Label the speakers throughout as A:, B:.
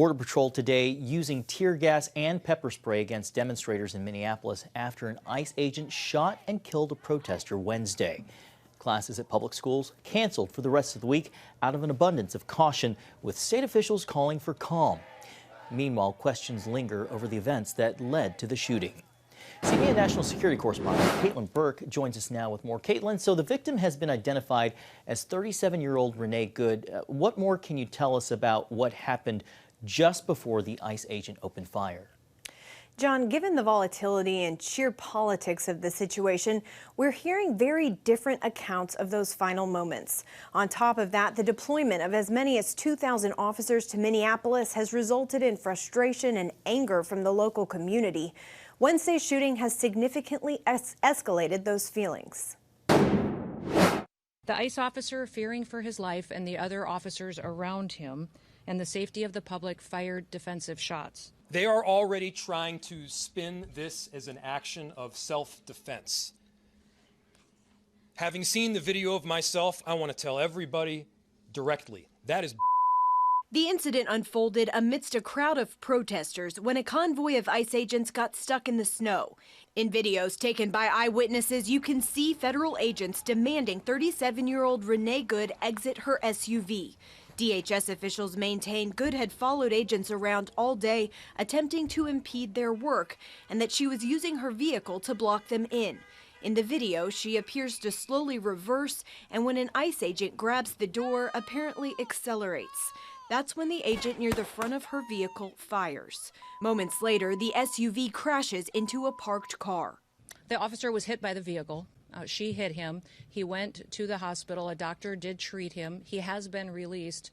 A: Border Patrol today using tear gas and pepper spray against demonstrators in Minneapolis after an ICE agent shot and killed a protester Wednesday. Classes at public schools canceled for the rest of the week out of an abundance of caution, with state officials calling for calm. Meanwhile, questions linger over the events that led to the shooting. CNN national security correspondent Caitlin Burke joins us now with more. Caitlin, so the victim has been identified as 37-year-old Renee Good. What more can you tell us about what happened just before the ICE agent opened fire?
B: John, given the volatility and sheer politics of the situation, we're hearing very different accounts of those final moments. On top of that, the deployment of as many as 2,000 officers to Minneapolis has resulted in frustration and anger from the local community. Wednesday's shooting has significantly escalated those feelings.
C: The ICE officer, fearing for his life and the other officers around him and the safety of the public, fired defensive shots.
D: They are already trying to spin this as an action of self-defense. Having seen the video of myself, I want to tell everybody directly, that is
B: The incident unfolded amidst a crowd of protesters when a convoy of ICE agents got stuck in the snow. In videos taken by eyewitnesses, you can see federal agents demanding 37-year-old Renee Good exit her SUV. DHS officials maintain Good had followed agents around all day, attempting to impede their work, and that she was using her vehicle to block them in. In the video, she appears to slowly reverse, and when an ICE agent grabs the door, apparently accelerates. That's when the agent near the front of her vehicle fires. Moments later, the SUV crashes into a parked car.
C: The officer was hit by the vehicle. She hit him. He went to the hospital. A doctor did treat him. He has been released,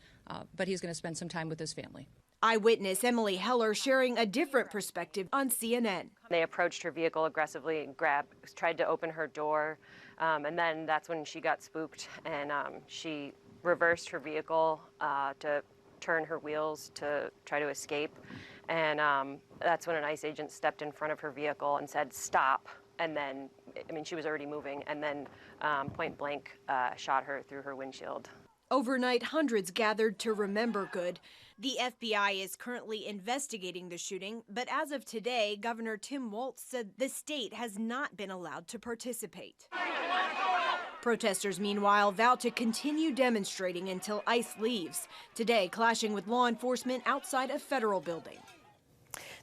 C: but he's going to spend some time with his family.
B: Eyewitness Emily Heller sharing a different perspective on CNN.
E: They approached her vehicle aggressively and tried to open her door, and then that's when she got spooked, and she reversed her vehicle to turn her wheels to try to escape, and that's when an ICE agent stepped in front of her vehicle and said, "Stop." And then, she was already moving, and then point blank shot her through her windshield.
B: Overnight, hundreds gathered to remember Good. The FBI is currently investigating the shooting, but as of today, Governor Tim Walz said the state has not been allowed to participate. Protesters, meanwhile, vow to continue demonstrating until ICE leaves, today clashing with law enforcement outside a federal building.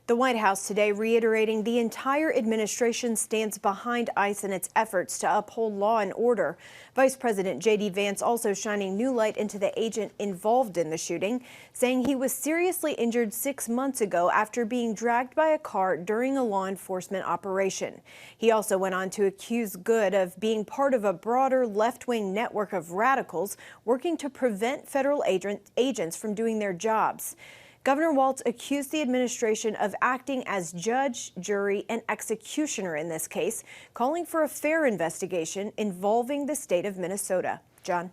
B: The White House today reiterating the entire administration stands behind ICE and its efforts to uphold law and order. Vice President J.D. Vance also shining new light into the agent involved in the shooting, saying he was seriously injured 6 months ago after being dragged by a car during a law enforcement operation. He also went on to accuse Good of being part of a broader left-wing network of radicals working to prevent federal agents from doing their jobs. Governor Walz accused the administration of acting as judge, jury, and executioner in this case, calling for a fair investigation involving the state of Minnesota. John?